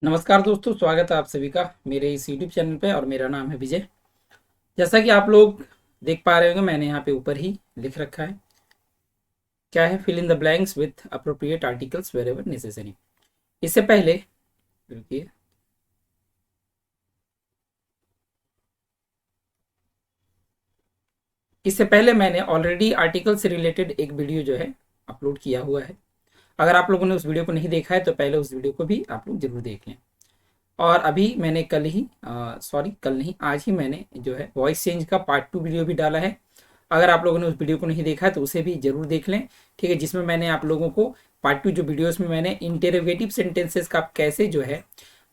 नमस्कार दोस्तों, स्वागत है आप सभी का मेरे इस यूट्यूब चैनल पे। और मेरा नाम है विजय। जैसा कि आप लोग देख पा रहे होंगे, मैंने यहाँ पे ऊपर ही लिख रखा है, क्या है, fill in the blanks with appropriate articles wherever necessary. इससे पहले रुकिए, इससे पहले मैंने ऑलरेडी आर्टिकल से रिलेटेड एक वीडियो जो है अपलोड किया हुआ है। अगर आप लोगों ने उस वीडियो को नहीं देखा है तो पहले उस वीडियो को भी आप लोग जरूर देख लें। और अभी मैंने कल ही सॉरी कल नहीं, आज ही मैंने जो है वॉइस चेंज का पार्ट 2 वीडियो भी डाला है। अगर आप लोगों ने उस वीडियो को नहीं देखा है तो उसे भी जरूर देख लें, ठीक है। जिसमें मैंने आप लोगों को पार्ट 2 जो वीडियोस में मैंने इंटेरोगेटिव सेंटेंसेस का कैसे जो है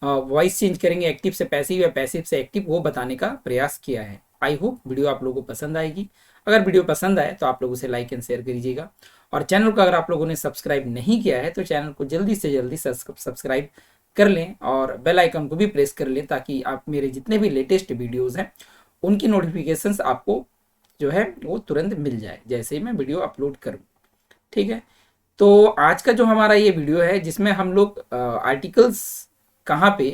वॉइस चेंज करेंगे एक्टिव से पैसिव या पैसिव से एक्टिव, वो बताने का प्रयास किया है। आई होप वीडियो आप लोगों को पसंद आएगी। अगर वीडियो पसंद आए तो आप लोग उसे लाइक एंड शेयर करिएगा। और चैनल को अगर आप लोगों ने सब्सक्राइब नहीं किया है तो चैनल को जल्दी से जल्दी सब्सक्राइब कर लें और बेल आइकन को भी प्रेस कर लें, ताकि आप मेरे जितने भी लेटेस्ट वीडियोस हैं उनकी नोटिफिकेशंस आपको जो है वो तुरंत मिल जाए जैसे ही मैं वीडियो अपलोड करूं, ठीक है। तो आज का जो हमारा ये वीडियो है, जिसमें हम लोग आर्टिकल्स कहाँ पे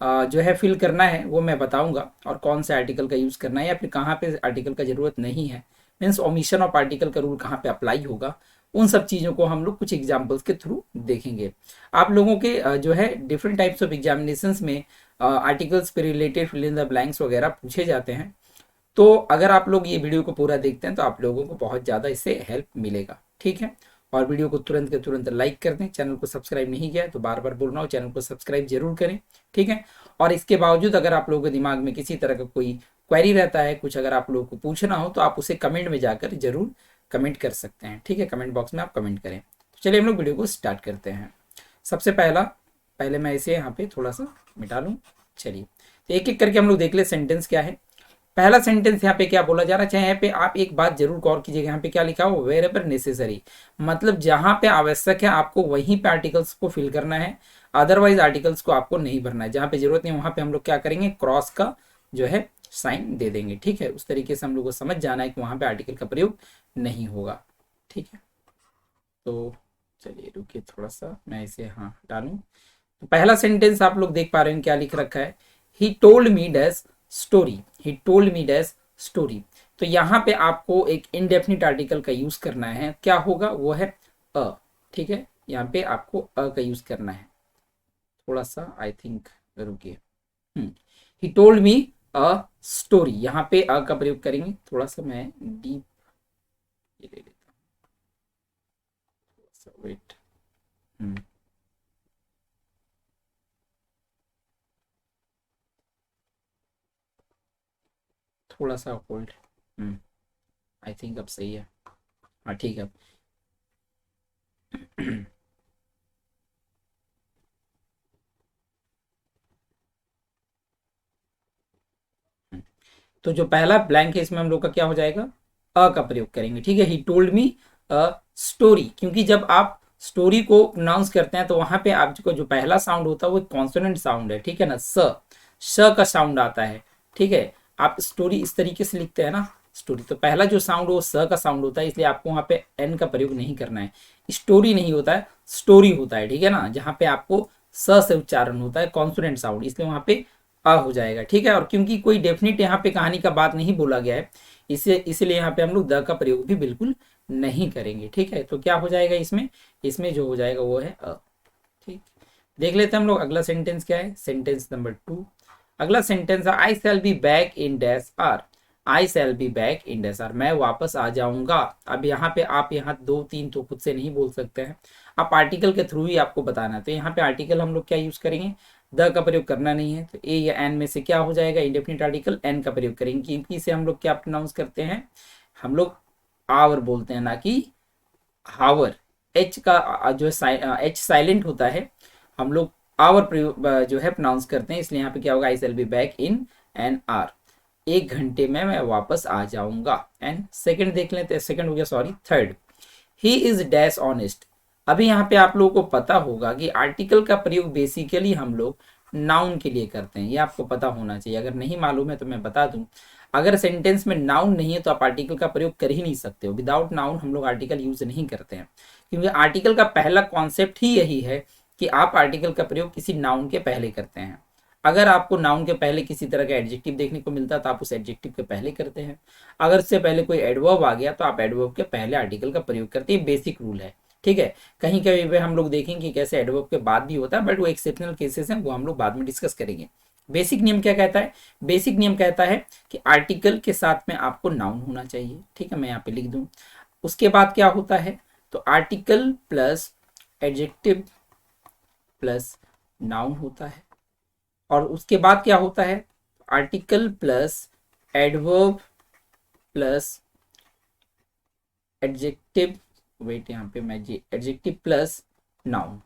जो है फिल करना है वो मैं बताऊंगा, और कौन से आर्टिकल का यूज़ करना है या फिर कहाँ पे आर्टिकल का ज़रूरत नहीं है, मीन्स ओमिशन ऑफ आर्टिकल का रूल कहाँ पे अप्लाई होगा। उन सब चीज़ों को हम लोग कुछ एग्जाम्पल्स के थ्रू देखेंगे। आप लोगों के जो है डिफरेंट टाइप्स ऑफ एग्जामिनेशंस में आर्टिकल्स पे related fill in the blanks वगैरह पूछे जाते हैं। तो अगर आप लोग ये वीडियो को पूरा देखते हैं तो आप लोगों को बहुत ज़्यादा इससे हेल्प मिलेगा, ठीक है। और वीडियो को तुरंत के तुरंत लाइक कर दें। चैनल को सब्सक्राइब नहीं किया है तो बार बार बोल रहा हूँ, चैनल को सब्सक्राइब जरूर करें, ठीक है। और इसके बावजूद अगर आप लोगों के दिमाग में किसी तरह का कोई क्वेरी रहता है, कुछ अगर आप लोगों को पूछना हो, तो आप उसे कमेंट में जाकर जरूर कमेंट कर सकते हैं, ठीक है। कमेंट बॉक्स में आप कमेंट करें। तो चलिए हम लोग वीडियो को स्टार्ट करते हैं। सबसे पहले मैं इसे यहाँ पे थोड़ा सा मिटा लूँ। चलिए, तो एक एक करके हम लोग देख ले सेंटेंस क्या है। पहला सेंटेंस यहाँ पे क्या बोला जा रहा है, चाहे यहाँ पे आप एक बात जरूर गौर कीजिएगा, यहाँ पे क्या लिखा हो, वेर एवर नेसेसरी, मतलब जहां पे आवश्यक है आपको वहीं पे आर्टिकल्स को फिल करना है, अदरवाइज आर्टिकल्स को आपको नहीं भरना है। जहां पे जरूरत नहीं वहां पे हम लोग क्या करेंगे, क्रॉस का जो है साइन दे देंगे, ठीक है। उस तरीके से हम लोग को समझ जाना है कि वहां पे आर्टिकल का प्रयोग नहीं होगा, ठीक है। तो चलिए रुकिए, थोड़ा सा मैं इसे हाँ डालूं। तो पहला सेंटेंस आप लोग देख पा रहे हैं क्या लिख रखा है, he told me dash story, he told me dash story. तो यहाँ पे आपको एक इनडेफिनिट आर्टिकल का यूज करना है, क्या होगा वो है अ, ठीक है। यहाँ पे आपको अ का यूज करना है। थोड़ा सा आई थिंक रुकिए, he told me a story, यहाँ पे अ का प्रयोग करेंगे। थोड़ा सा मैं डीप ये ले लेता हूँ, वेट। थोड़ा सा होल्ड। आई थिंक अब सही है। हाँ ठीक है। तो जो पहला ब्लैंक है इसमें हम लोग का क्या हो जाएगा, अ का प्रयोग करेंगे, ठीक है। He told me a story, क्योंकि जब आप स्टोरी को प्रोनाउंस करते हैं तो वहां पे आपको जो पहला साउंड होता है वो कॉन्सोनेंट साउंड है, ठीक है ना, स का साउंड आता है, ठीक है। आप स्टोरी इस तरीके से लिखते हैं ना, स्टोरी, तो पहला जो साउंड वो स का साउंड होता है, इसलिए आपको वहां पे एन का प्रयोग नहीं करना है। स्टोरी नहीं होता है, स्टोरी होता है, ठीक है ना, जहां पे आपको स से उच्चारण होता है कॉन्सोनेंट साउंड, इसलिए वहां पे अ हो जाएगा, ठीक है। और क्योंकि कोई डेफिनेट यहाँ पे कहानी का बात नहीं बोला गया है, इसे इसलिए यहाँ पे हम लोग द का प्रयोग भी बिल्कुल नहीं करेंगे, ठीक है। तो क्या हो जाएगा इसमें, इसमें जो हो जाएगा वो है अ, ठीक। देख लेते हैं हम लोग अगला सेंटेंस क्या है, सेंटेंस नंबर 2। अगला सेंटेंस है I shall be back in dash hour, I shall be back in dash hour, मैं वापस आ जाऊंगा। अब यहाँ पे आप यहाँ दो तीन तो खुद से नहीं बोल सकते हैं, आप आर्टिकल के थ्रू ही आपको बताना है। तो यहाँ पे आर्टिकल हम लोग क्या यूज करेंगे, द का प्रयोग करना नहीं है, तो ए या एन में से क्या हो जाएगा, इंडेफिनिट आर्टिकल एन का प्रयोग करेंगे, क्योंकि इसे हम लोग क्या प्रोनाउंस करते हैं, हम लोग आवर बोलते हैं ना कि हावर। एच का जो है एच साइलेंट होता है, हम लोग आवर प्रयोग जो है प्रोनाउंस करते हैं, इसलिए यहाँ पे क्या होगा, I shall be back in an hour, 1 घंटे में मैं वापस आ जाऊंगा। एंड सेकंड देख लेते हैं, सेकंड हो गया sorry, third, he is dash honest. अभी यहाँ पे आप लोगों को पता होगा कि आर्टिकल का प्रयोग बेसिकली हम लोग नाउन के लिए करते हैं, ये आपको पता होना चाहिए। अगर नहीं मालूम है तो मैं बता दूं, अगर सेंटेंस में नाउन नहीं है तो आप आर्टिकल का प्रयोग कर ही नहीं सकते हो। विदाउट नाउन हम लोग आर्टिकल यूज नहीं करते हैं, क्योंकि आर्टिकल का पहला कॉन्सेप्ट ही यही है कि आप आर्टिकल का प्रयोग किसी नाउन के पहले करते हैं। अगर आपको नाउन के पहले किसी तरह का एडजेक्टिव देखने को मिलता है तो आप उस एडजेक्टिव के पहले करते हैं। अगर उससे पहले कोई एडवर्ब आ गया तो आप एडवर्ब के पहले आर्टिकल का प्रयोग करते हैं। बेसिक रूल है, ठीक है। कहीं कहीं पे हम लोग देखेंगे कि कैसे एडवर्ब के बाद भी होता है, बट वो एक्सेप्शनल केसेस हैं, वो हम लोग बाद में डिस्कस करेंगे। बेसिक नियम क्या कहता है? बेसिक नियम कहता है कि आर्टिकल के साथ में आपको नाउन होना चाहिए, ठीक है। मैं यहाँ पे लिख दूं। उसके बाद क्या होता है? तो article plus adjective plus noun होता है। और उसके बाद क्या होता है? Article plus adverb plus adjective, wait यहाँ पे मैं जी, एडजेक्टिव प्लस नाउन,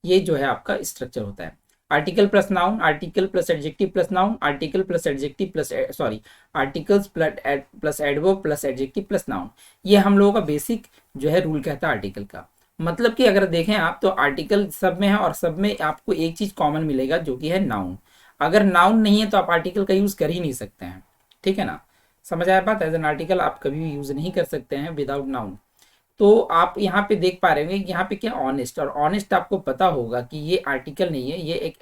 ये जो है आपका स्ट्रक्चर होता है। Article plus noun, article plus adjective plus noun, article plus adjective plus sorry articles plus adverb plus adjective plus noun, ये हम लोगों का बेसिक जो है रूल कहता है आर्टिकल का। मतलब कि अगर देखें आप तो आर्टिकल सब में है और सब में आपको एक चीज कॉमन मिलेगा जो कि है नाउन। अगर नाउन नहीं है तो आप आर्टिकल का यूज कर ही नहीं सकते हैं, ठीक है ना। समझ आया बात? एज एन आर्टिकल आप कभी भी यूज नहीं कर सकते हैं विदाउट नाउन। तो आप यहाँ पे देख पा रहे होंगे कि यहाँ पे क्या ऑनेस्ट, और ऑनेस्ट आपको पता होगा कि ये आर्टिकल नहीं है, ये एक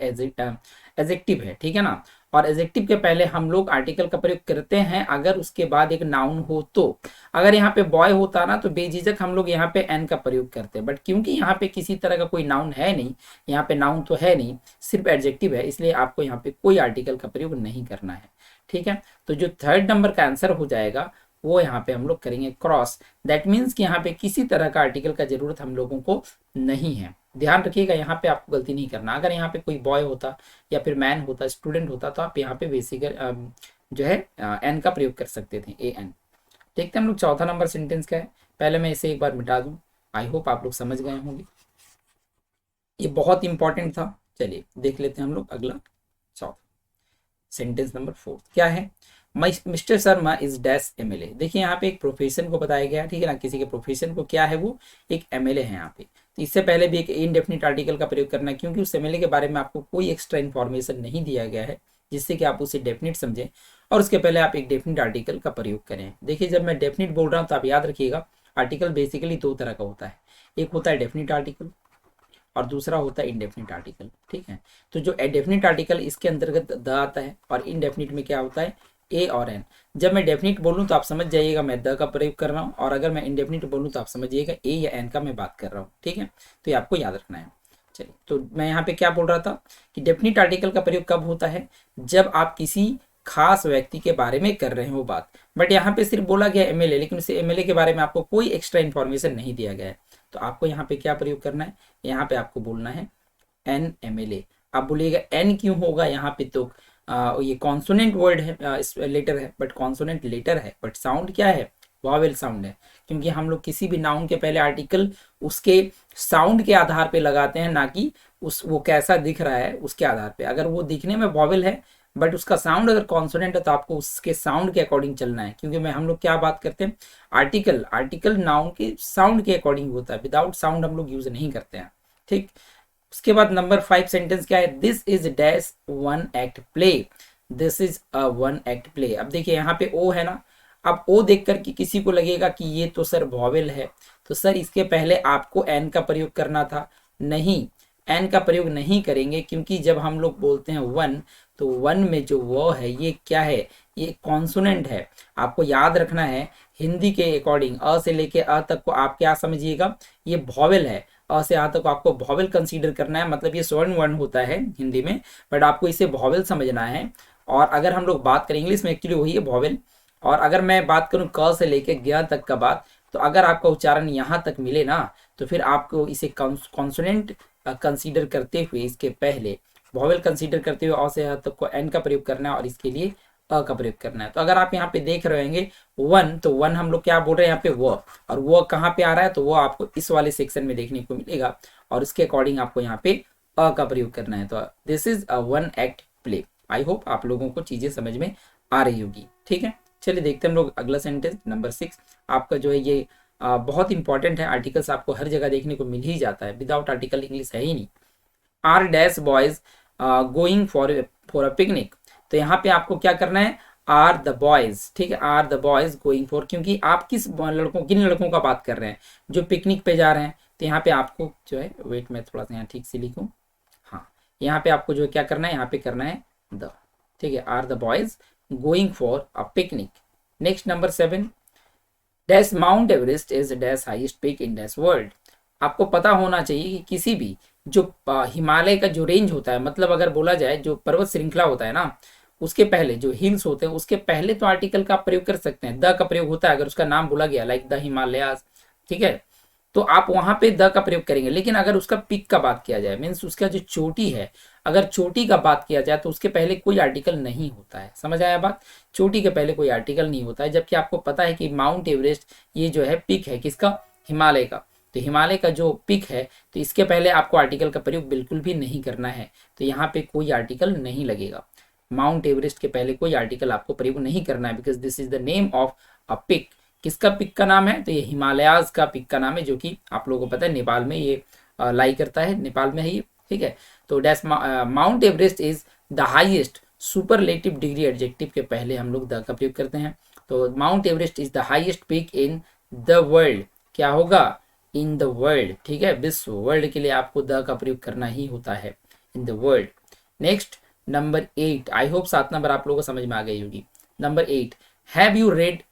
एजेक्टिव है, ठीक है ना। और एजेक्टिव के पहले हम लोग आर्टिकल का प्रयोग करते हैं अगर उसके बाद एक नाउन हो तो। अगर यहाँ पे बॉय होता ना तो बेझिझक हम लोग यहाँ पे एन का प्रयोग करते हैं, बट क्योंकि यहाँ पे किसी तरह का कोई नाउन है नहीं, यहाँ पे नाउन तो है नहीं, सिर्फ एडजेक्टिव है, इसलिए आपको यहाँ पे कोई आर्टिकल का प्रयोग नहीं करना है, ठीक है। तो जो थर्ड नंबर का आंसर हो जाएगा वो यहाँ पे हम लोग करेंगे क्रॉस। दैट मीन्स कि यहाँ पे किसी तरह का आर्टिकल का जरूरत हम लोगों को नहीं है। ध्यान रखिएगा, यहाँ पे आपको गलती नहीं करना। अगर यहाँ पे कोई बॉय होता या फिर मैन होता, स्टूडेंट होता, तो आप यहाँ पे बेसिक जो है एन का प्रयोग कर सकते थे, ए एन। देखते हैं हम लोग चौथा नंबर सेंटेंस क्या है। पहले मैं इसे एक बार मिटा दूं। आई होप आप लोग समझ गए होंगे, ये बहुत इंपॉर्टेंट था। चलिए देख लेते हैं हम लोग अगला चौथा सेंटेंस नंबर 4 क्या है। Mister Sharma is dash MLA. देखिए यहाँ पे एक प्रोफेशन को बताया गया है, ठीक है ना। किसी के प्रोफेशन को क्या है, वो एक एमएलए है यहाँ पे। तो इससे पहले भी एक इनडेफिनिट आर्टिकल का प्रयोग करना है, क्योंकि उस एमएलए के बारे में आपको कोई एक्स्ट्रा इन्फॉर्मेशन नहीं दिया गया है जिससे कि आप उसे डेफिनिट समझें, और उसके पहले आप एक डेफिनिट आर्टिकल का प्रयोग करें। देखिए जब मैं डेफिनिट बोल रहा हूँ तो आप याद रखिएगा, आर्टिकल बेसिकली दो तरह का होता है। एक होता है डेफिनिट आर्टिकल और दूसरा होता है इनडेफिनिट आर्टिकल, ठीक है। तो जो डेफिनिट आर्टिकल इसके अंतर्गत द आता है, और इनडेफिनिट में क्या होता है, ए और एन। जब मैं डेफिनिट बोलूँ तो आप समझ जाइएगा मैं द का प्रयोग कर रहा हूँ, और अगर मैं इनडेफिनिट बोलूँ तो आप समझिएगा ए या एन का मैं बात कर रहा हूँ, ठीक है। तो ये आपको याद रखना है। चलिए, तो मैं यहाँ पे क्या बोल रहा था कि डेफिनिट आर्टिकल का प्रयोग कब होता है, जब आप किसी खास व्यक्ति के बारे में कर रहे हो बात। बट यहाँ पे सिर्फ बोला गया एमएलए, लेकिन उस एमएलए के बारे में आपको कोई एक्स्ट्रा इन्फॉर्मेशन नहीं दिया गया है। तो आपको यहाँ पे क्या प्रयोग करना है, यहाँ पे आपको बोलना है एन एमएलए। आप बोलिएगा एन क्यों होगा यहाँ पे, तो ये कॉन्सोनेंट वर्ड है, लेटर है, बट कॉन्सोनेंट लेटर है, बट साउंड क्या है, वॉवेल साउंड है। क्योंकि हम लोग किसी भी नाउन के पहले आर्टिकल उसके साउंड के आधार पे लगाते हैं, ना कि वो कैसा दिख रहा है उसके आधार पे। अगर वो दिखने में वॉवेल है बट उसका साउंड अगर कॉन्सोनेंट है तो आपको उसके साउंड के अकॉर्डिंग चलना है। क्योंकि हम लोग क्या बात करते हैं, आर्टिकल नाउन के साउंड के अकॉर्डिंग होता है, विदाउट साउंड हम लोग यूज नहीं करते हैं, ठीक। उसके बाद नंबर 5 सेंटेंस क्या है, this is dash one act play. This is a one act play. अब देखिए यहाँ पे ओ है ना, अब ओ देख करके किसी को लगेगा कि ये तो सर वॉवेल है, तो सर इसके पहले आपको एन का प्रयोग करना था। नहीं, एन का प्रयोग नहीं करेंगे, क्योंकि जब हम लोग बोलते हैं वन, तो वन में जो वो है ये क्या है, ये कॉन्सोनेंट है। आपको याद रखना है हिंदी के अकॉर्डिंग अ से लेके अ तक को आप क्या समझिएगा, ये वॉवेल है। अ से आ तक आपको वॉवेल कंसीडर करना है, मतलब ये स्वर्ण वर्ण होता है हिंदी में, बट आपको इसे वॉवेल समझना है। और अगर हम लोग बात करें इंग्लिश में, एक्चुअली वही है वॉवेल। और अगर मैं बात करूं क से लेके ज्ञ तक का बात, तो अगर आपका उच्चारण यहाँ तक मिले ना, तो फिर आपको इसे कॉन्सोनेंट कंसीडर करते हुए, इसके पहले वॉवेल कंसीडर करते हुए अ से तक को एन का प्रयोग करना है, और इसके लिए अ का प्रयोग करना है। तो अगर आप यहाँ पे देख रहे होंगे वन, तो वन हम लोग क्या बोल रहे हैं यहाँ पे वो, और वो कहाँ पे आ रहा है, तो वो आपको इस वाले सेक्शन में देखने को मिलेगा, और उसके अकॉर्डिंग आपको यहाँ पे अ का प्रयोग करना है। तो this is a one act play. I hope आप लोगों को चीजें समझ में आ रही होगी, ठीक है। चलिए देखते हैं हम लोग अगला सेंटेंस नंबर 6। आपका जो है ये बहुत इंपॉर्टेंट है। आर्टिकल्स आपको हर जगह देखने को मिल ही जाता है, विदाउट आर्टिकल इंग्लिश है ही नहीं। Are dash boys going for a picnic. तो यहाँ पे आपको क्या करना है, आर द बॉयज, ठीक है, are the boys going for, क्योंकि आप किन लड़कों का बात कर रहे हैं जो पिकनिक पे जा रहे हैं। तो यहाँ पे आपको जो है, वेट मैं थोड़ा सा यहाँ ठीक से लिखूं, यहाँ पे आपको जो है क्या करना है, यहाँ पे करना है द, ठीक है। Are the boys going for a picnic. Next number 7, dash Mount Everest is dash highest peak in dash world. आपको पता होना चाहिए कि किसी भी जो हिमालय का जो रेंज होता है, मतलब अगर बोला जाए जो पर्वत श्रृंखला होता है ना, उसके पहले जो हिल्स होते हैं उसके पहले तो आर्टिकल का आप प्रयोग कर सकते हैं, द का प्रयोग होता है अगर उसका नाम बोला गया, लाइक द हिमालयाज, ठीक है, तो आप वहां पे द का प्रयोग करेंगे। लेकिन अगर उसका पिक का बात किया जाए, मीन्स उसका जो चोटी है, अगर चोटी का बात किया जाए तो उसके पहले कोई आर्टिकल नहीं होता है। समझ आया बात? चोटी के पहले कोई आर्टिकल नहीं होता है, जबकि आपको पता है कि माउंट एवरेस्ट ये जो है पिक है किसका, हिमालय का। तो हिमालय का जो पिक है तो इसके पहले आपको आर्टिकल का प्रयोग बिल्कुल भी नहीं करना है, तो यहाँ पे कोई आर्टिकल नहीं लगेगा। माउंट एवरेस्ट के पहले कोई आर्टिकल आपको प्रयोग नहीं करना है, because this is the name of a peak. किसका पिक का नाम है? तो ये हिमालयाज का पिक का नाम है, जो कि आप लोगों को पता है नेपाल में ये लाई करता है, नेपाल में है ये, ठीक है। तो dash Mount Everest is the highest, superlative degree adjective के पहले हम लोग द का प्रयोग करते हैं। तो mount Everest is the highest peak in the world, क्या होगा, इन द वर्ल्ड, ठीक है, विश्व, वर्ल्ड के लिए आपको द का प्रयोग करना ही होता है, in the world. Next number 8, I hope 7 number आप लोगों को समझ में आ गई होगी। Number 8, have you read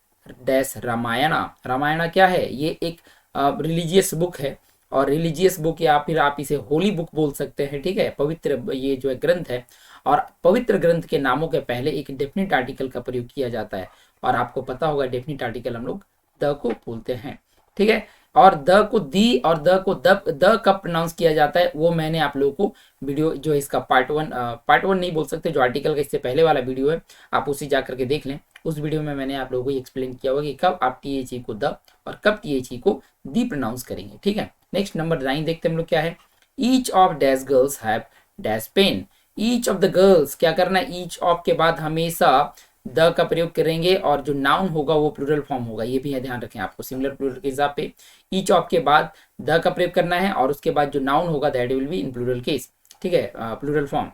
dash Ramayana. Ramayana क्या है? ये एक रिलीजियस बुक है, और रिलीजियस बुक या फिर आप इसे होली बुक बोल सकते हैं, ठीक है, पवित्र ये जो है ग्रंथ है। और पवित्र ग्रंथ के नामों के पहले एक डेफिनेट आर्टिकल का प्रयोग किया जाता है, और आपको पता होगा डेफिनेट आर्टिकल हम लोग द को बोलते हैं, ठीक है। और द को दी और द को द कब प्रोनाउंस किया जाता है वो मैंने आप लोगों को वीडियो जो इसका पार्ट वन नहीं बोल सकते, जो आर्टिकल का इससे पहले वाला वीडियो है आप उसी जा करके देख लें। उस वीडियो में मैंने आप लोगों को एक्सप्लेन किया हुआ कि कब आप टी को द और कब टी को दी प्रोनाउंस करेंगे, ठीक है। नेक्स्ट नंबर 9 देखते हैं हम लोग क्या है। Each of dash girls have dash pen. Each of the girls, क्या करना है, ईच ऑफ के बाद हमेशा द का प्रयोग करेंगे, और जो नाउन होगा वो प्लूरल फॉर्म होगा, ये भी है, ध्यान रखें आपको, सिमिलर प्लूरल के हिसाब पे ईच ऑफ के बाद द का प्रयोग करना है, और उसके बाद जो नाउन होगा that will be in plural case, ठीक है, प्लूरल फॉर्म।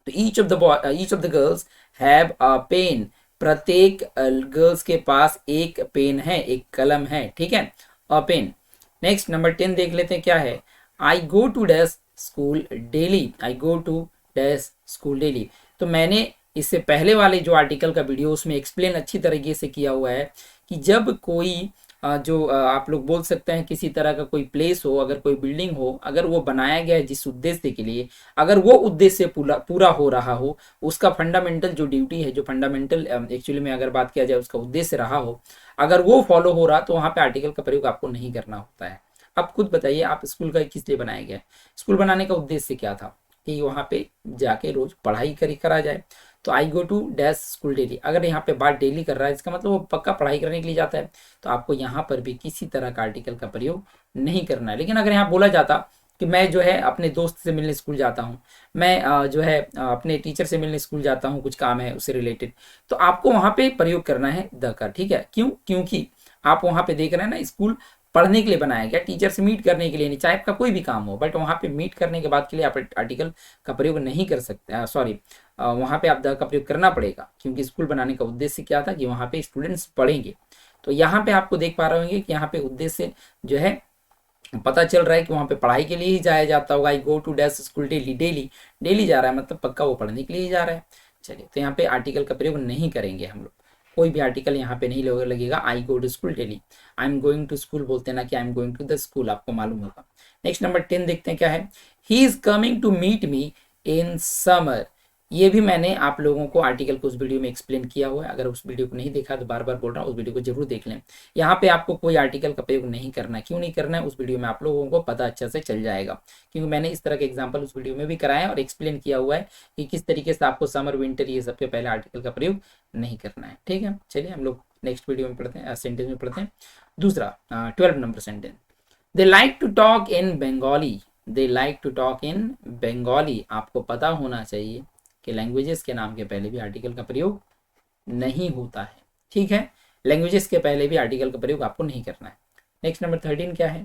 तो each of the girls have a pen, प्रत्येक गर्ल्स के पास एक पेन है, एक कलम है, ठीक है, अ पेन। नेक्स्ट नंबर 10 देख लेते हैं क्या है। I go to dash school daily. I go to dash school daily. तो मैंने इससे पहले वाले जो आर्टिकल का वीडियो उसमें एक्सप्लेन अच्छी तरीके से किया हुआ है कि जब कोई जो आप लोग बोल सकते हैं किसी तरह का कोई प्लेस हो, अगर कोई बिल्डिंग हो, अगर वो बनाया गया है जिस उद्देश्य के लिए, अगर वो उद्देश्य पूरा हो रहा हो, उसका फंडामेंटल जो ड्यूटी है, जो फंडामेंटल एक्चुअली में अगर बात किया जाए उसका उद्देश्य रहा हो, अगर वो फॉलो हो रहा तो वहाँ पे आर्टिकल का प्रयोग आपको नहीं करना होता है। आप खुद बताइए, आप स्कूल का किस लिए बनाया गया है? स्कूल बनाने का उद्देश्य क्या था कि वहाँ पे जाके रोज पढ़ाई करा जाए। तो I go to dash school daily, अगर यहाँ पे बात डेली कर रहा है इसका मतलब वो पक्का पढ़ाई करने के लिए जाता है, तो आपको यहाँ पर भी किसी तरह का आर्टिकल का प्रयोग नहीं करना है। लेकिन अगर यहाँ बोला जाता कि मैं जो है अपने दोस्त से मिलने स्कूल जाता हूँ, मैं जो है अपने टीचर से मिलने स्कूल जाता हूँ, कुछ काम है उससे रिलेटेड, तो आपको वहाँ पे प्रयोग करना है द का, ठीक है। क्यों? क्योंकि आप वहाँ पे देख रहे हैं ना, स्कूल पढ़ने के लिए बनाया गया, टीचर से मीट करने के लिए नहीं, चाहे आपका कोई भी काम हो, बट वहाँ पे मीट करने के बाद के लिए आप आर्टिकल का प्रयोग नहीं कर सकते, सॉरी, वहाँ पे आप द का प्रयोग करना पड़ेगा, क्योंकि स्कूल बनाने का उद्देश्य क्या था कि वहाँ पे स्टूडेंट्स पढ़ेंगे। तो यहाँ पे आपको देख पा रहे होंगे कि यहाँ पे उद्देश्य जो है पता चल रहा है कि वहाँ पे पढ़ाई के लिए ही जाया जाता होगा। I go to dash school daily, daily daily जा रहा है मतलब पक्का वो पढ़ने के लिए ही जा रहा है। चलिए, तो यहाँ पे आर्टिकल का प्रयोग नहीं करेंगे हम लोग, कोई भी आर्टिकल यहाँ पे नहीं लगेगा। I go to school daily, I am going to school बोलते हैं ना कि I am going to the school, आपको मालूम होगा। नेक्स्ट नंबर 10 देखते हैं क्या है। He is coming to meet me in summer. ये भी मैंने आप लोगों को आर्टिकल को उस वीडियो में एक्सप्लेन किया हुआ है, अगर उस वीडियो को नहीं देखा तो बार बार बोल रहा हूँ उस वीडियो को जरूर देख लें। यहाँ पे आपको कोई आर्टिकल का प्रयोग नहीं करना है, क्यों नहीं करना है उस वीडियो में आप लोगों को पता अच्छा से चल जाएगा, क्योंकि मैंने इस तरह के एग्जाम्पल उस वीडियो में भी कराए हैं और एक्सप्लेन किया हुआ है कि किस तरीके से आपको समर विंटर ये सबसे पहले आर्टिकल का प्रयोग नहीं करना है, ठीक है। चलिए हम लोग नेक्स्ट वीडियो में पढ़ते हैं, सेंटेंस में पढ़ते हैं। दूसरा 12 नंबर sentence, they like to talk in Bengali. They like to talk in Bengali. आपको पता होना चाहिए कि लैंग्वेजेस के नाम के पहले भी आर्टिकल का प्रयोग नहीं होता है, ठीक है। लैंग्वेजेस के पहले भी आर्टिकल का प्रयोग आपको नहीं करना है। नेक्स्ट नंबर 13 क्या है।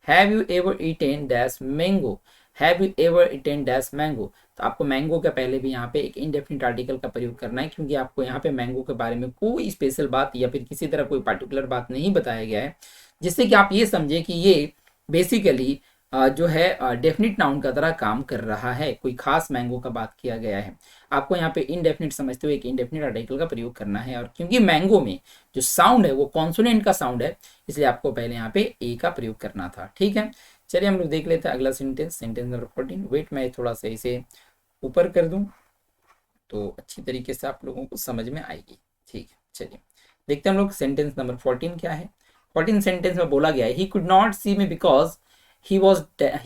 Have you ever eaten dash mango. Have you ever eaten dash mango. तो आपको मैंगो के पहले भी यहाँ पे एक इनडेफिनिट आर्टिकल का प्रयोग करना है, क्योंकि आपको यहाँ पे मैंगो के बारे में कोई स्पेशल बात या फिर किसी तरह कोई पार्टिकुलर बात नहीं बताया गया है, जिससे कि आप ये समझे कि ये बेसिकली जो है डेफिनिट नाउन का तरह काम कर रहा है। कोई खास मैंगो का बात किया गया है, आपको यहाँ पे इनडेफिनिट समझते हुए एक इनडेफिनिट आर्टिकल का प्रयोग करना है। और क्योंकि मैंगो में जो साउंड है वो कॉन्सोनेंट का साउंड है, इसलिए आपको पहले यहाँ पे ए का प्रयोग करना था। ठीक है, चलिए हम लोग देख लेते हैं अगला सेंटेंस, सेंटेंस नंबर 14। वेट, मैं थोड़ा सा इसे ऊपर कर दूं तो अच्छी तरीके से आप लोगों को समझ में आएगी। ठीक है, चलिए देखते हैं हम लोग सेंटेंस नंबर 14 क्या है। 14 सेंटेंस में बोला गया है, he could not see me because he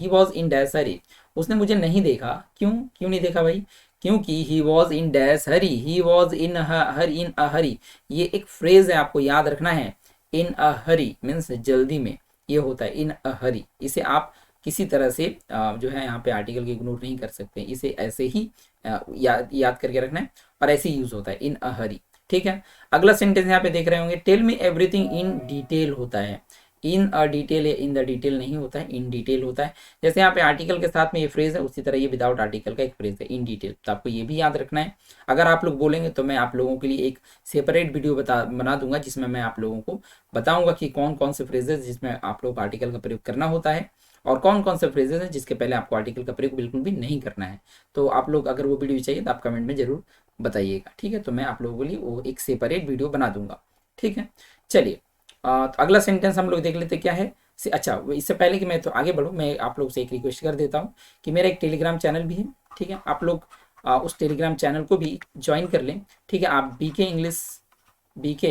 was in dash hurry. उसने मुझे नहीं देखा, क्यों क्यों नहीं देखा भाई? क्योंकि he was in dash hurry, he was in in a hurry. ये एक फ्रेज है, आपको याद रखना है। इन अ हरी मीन्स जल्दी में, ये होता है इन अ हरी। इसे आप किसी तरह से जो है यहाँ पे आर्टिकल के इग्नोर नहीं कर सकते, इसे ऐसे ही याद करके रखना है और ऐसे ही यूज होता है इन अ हरी। ठीक है, अगला सेंटेंस यहाँ पे देख रहे होंगे, tell me everything in detail होता है। इन अ डिटेल या इन द डिटेल नहीं होता है, इन डिटेल होता है। जैसे यहाँ पे आर्टिकल के साथ में ये फ्रेज है, उसी तरह ये विदाउट आर्टिकल का एक फ्रेज है इन डिटेल। तो आपको ये भी याद रखना है। अगर आप लोग बोलेंगे तो मैं आप लोगों के लिए एक सेपरेट वीडियो बना दूंगा, जिसमें मैं आप लोगों को बताऊंगा कि कौन कौन से फ्रेजेस जिसमें आप लोग आर्टिकल का प्रयोग करना होता है और कौन कौन से फ्रेजेस हैं जिसके पहले आपको आर्टिकल का प्रयोग बिल्कुल भी नहीं करना है। तो आप लोग अगर वो वीडियो चाहिए तो आप कमेंट में जरूर बताइएगा। ठीक है, तो मैं आप लोगों के लिए वो एक सेपरेट वीडियो बना दूंगा। ठीक है, चलिए तो अगला सेंटेंस हम लोग देख लेते क्या है। अच्छा, इससे पहले कि मैं तो आगे बढ़ूँ, मैं आप लोग से एक रिक्वेस्ट कर देता हूँ कि मेरा एक टेलीग्राम चैनल भी है। ठीक है, आप लोग उस टेलीग्राम चैनल को भी ज्वाइन कर लें। ठीक है, आप बीके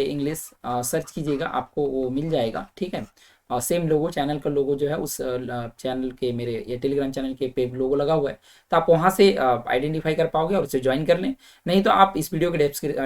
इंग्लिश सर्च कीजिएगा, आपको वो मिल जाएगा। ठीक है, सेम लोगो, चैनल का लोगो जो है उस चैनल के, मेरे ये टेलीग्राम चैनल के पे लोगो लगा हुआ है, तो आप वहाँ से आइडेंटिफाई कर पाओगे और उसे ज्वाइन कर लें। नहीं तो आप इस वीडियो के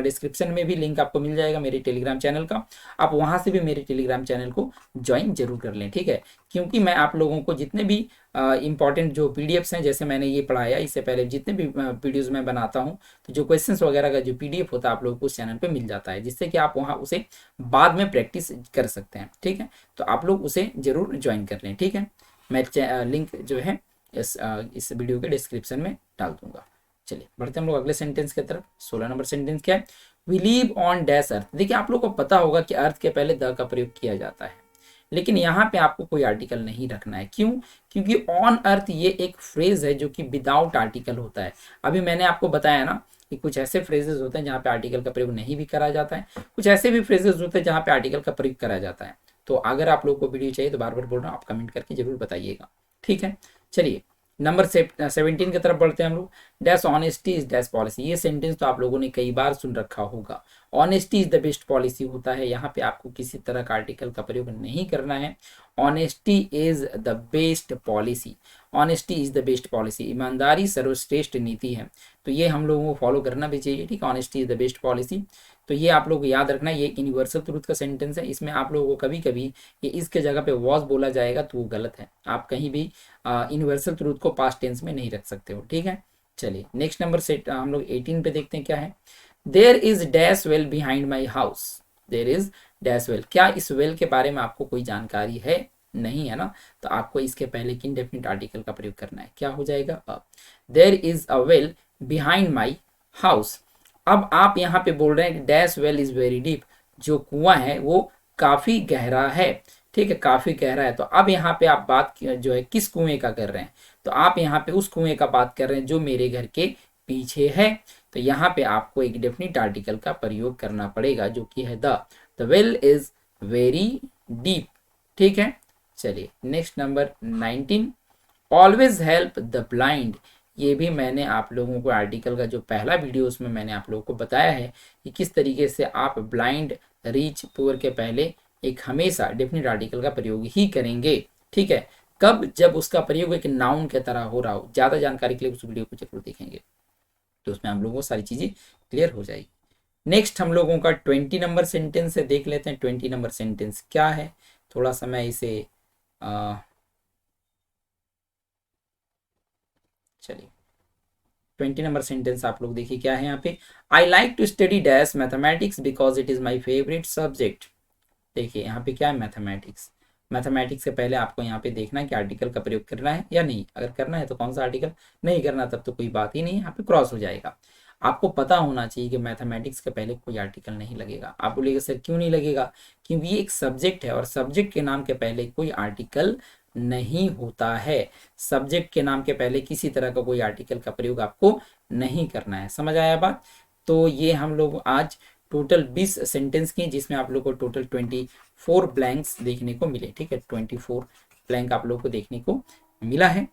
डिस्क्रिप्शन में भी लिंक आपको मिल जाएगा मेरे टेलीग्राम चैनल का, आप वहाँ से भी मेरे टेलीग्राम चैनल को ज्वाइन जरूर कर लें। ठीक है, क्योंकि मैं आप लोगों को जितने भी इंपॉर्टेंट जो पीडीएफ्स हैं, जैसे मैंने ये पढ़ाया, इससे पहले जितने भी वीडियोज़ मैं बनाता हूँ, तो जो क्वेश्चंस वगैरह का जो पीडीएफ होता है आप लोगों को उस चैनल पे मिल जाता है, जिससे कि आप वहाँ उसे बाद में प्रैक्टिस कर सकते हैं। ठीक है, तो आप लोग उसे जरूर ज्वाइन कर लें। ठीक है, मैं लिंक जो है इस वीडियो के डिस्क्रिप्शन में डाल दूंगा। चलिए बढ़ते हम लोग अगले सेंटेंस की तरफ। 16 नंबर सेंटेंस क्या है, वी लीव ऑन डैश अर्थ। देखिए आप लोग को पता होगा कि अर्थ के पहले द का प्रयोग किया जाता है, लेकिन यहाँ पे आपको कोई आर्टिकल नहीं रखना है। क्यों? क्योंकि ऑन अर्थ ये एक फ्रेज है जो कि विदाउट आर्टिकल होता है। अभी मैंने आपको बताया ना कि कुछ ऐसे फ्रेजेस होते हैं जहाँ पे आर्टिकल का प्रयोग नहीं भी करा जाता है, कुछ ऐसे भी फ्रेजेस होते हैं जहाँ पे आर्टिकल का प्रयोग करा जाता है। तो अगर आप लोग को वीडियो चाहिए तो बार बार बोल रहा हूँ, आप कमेंट करके जरूर बताइएगा। ठीक है, चलिए नंबर 17 की तरफ बढ़ते हैं हम लोग। Dash honesty is dash policy. ये सेंटेंस तो आप लोगों ने कई बार सुन रखा होगा। Honesty is the best policy होता है, यहाँ पे आपको किसी तरह का आर्टिकल का प्रयोग नहीं करना है। Honesty is the best policy, honesty is the best policy, ईमानदारी सर्वश्रेष्ठ नीति है। तो ये हम लोगों को फॉलो करना भी चाहिए। ठीक है, honesty is the best policy, तो ये आप लोग याद रखना। ये यूनिवर्सल ट्रूथ का सेंटेंस है, इसमें आप लोगों को कभी कभी ये इसके जगह पे वॉज बोला जाएगा तो वो गलत है। आप कहीं भी यूनिवर्सल ट्रूथ को पास्ट टेंस में नहीं रख सकते हो। ठीक है, चलिए नेक्स्ट नंबर सेट हम लोग 18 पे देखते हैं क्या है। There is dash well behind my house, there is dash well. क्या इस वेल के बारे में आपको कोई जानकारी है? नहीं है ना, तो आपको इसके पहले एक इंडेफिनिट आर्टिकल का प्रयोग करना है। क्या हो जाएगा? There is a well behind my house. अब आप यहाँ पे बोल रहे हैं कि dash well is very deep, जो कुआं है वो काफी गहरा है। ठीक है, काफी गहरा है। तो अब यहाँ पे आप बात जो है किस कुएं का कर रहे हैं? तो आप यहाँ पे उस कुएं का बात कर रहे हैं जो मेरे घर के पीछे है। तो यहाँ पे आपको एक डेफिनिट आर्टिकल का प्रयोग करना पड़ेगा जो कि है the well is very deep. ठीक है, चलिए next number 19, always help the blind. ये भी मैंने आप लोगों को आर्टिकल का जो पहला वीडियो उसमें मैंने आप लोगों को बताया है कि किस तरीके से आप ब्लाइंड, रीच, पुअर के पहले एक हमेशा डेफिनिट आर्टिकल का प्रयोग ही करेंगे। ठीक है, कब? जब उसका प्रयोग एक नाउन के तरह हो रहा हो। ज्यादा जानकारी के लिए उस वीडियो को जरूर देखेंगे, तो उसमें हम लोगों को सारी चीजें क्लियर हो जाएगी। नेक्स्ट हम लोगों का 20 नंबर सेंटेंस है, देख लेते हैं 20 नंबर सेंटेंस क्या है। थोड़ा सा मैं इसे चलिए 20 नंबर सेंटेंस आप लोग देखिए क्या है यहाँ पे। I like to study dash mathematics because it is my favourite subject. देखिए यहाँ पे क्या है, मैथमेटिक्स। मैथमेटिक्स से पहले आपको यहाँ पे देखना है कि आर्टिकल का प्रयोग करना है या नहीं। अगर करना है तो कौन सा आर्टिकल, नहीं करना तब तो कोई बात ही नहीं, यहाँ पे क्रॉस हो जाएगा। आपको पता होना चाहिए कि मैथमेटिक्स के पहले कोई आर्टिकल नहीं लगेगा। आप बोलिएगा सर क्यों नहीं लगेगा? क्योंकि ये एक सब्जेक्ट है और सब्जेक्ट के नाम के पहले कोई आर्टिकल नहीं होता है। सब्जेक्ट के नाम के पहले किसी तरह का कोई आर्टिकल का प्रयोग आपको नहीं करना है। समझ आया बात? तो ये हम लोग आज टोटल 20 सेंटेंस किए, जिसमें आप लोग को टोटल 24 ब्लैंक्स देखने को मिले। ठीक है, 24 ब्लैंक आप लोगों को देखने को मिला है।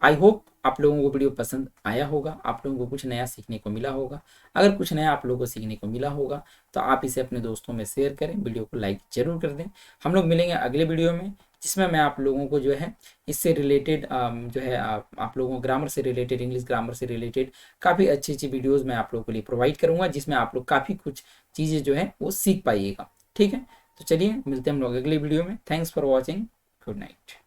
आई होप आप लोगों को वीडियो पसंद आया होगा, आप लोगों को कुछ नया सीखने को मिला होगा। अगर कुछ नया आप लोगों को सीखने को मिला होगा तो आप इसे अपने दोस्तों में शेयर करें, वीडियो को लाइक जरूर कर दें। हम लोग मिलेंगे अगले वीडियो में, जिसमें मैं आप लोगों को जो है इससे रिलेटेड जो है आप लोगों को ग्रामर से रिलेटेड, इंग्लिश ग्रामर से रिलेटेड काफ़ी अच्छी अच्छी वीडियोज़ मैं आप लोगों के लिए प्रोवाइड करूँगा, जिसमें आप लोग काफ़ी कुछ चीज़ें जो है वो सीख पाइएगा। ठीक है, तो चलिए मिलते हैं हम लोग अगले वीडियो में। Thanks for watching, good night.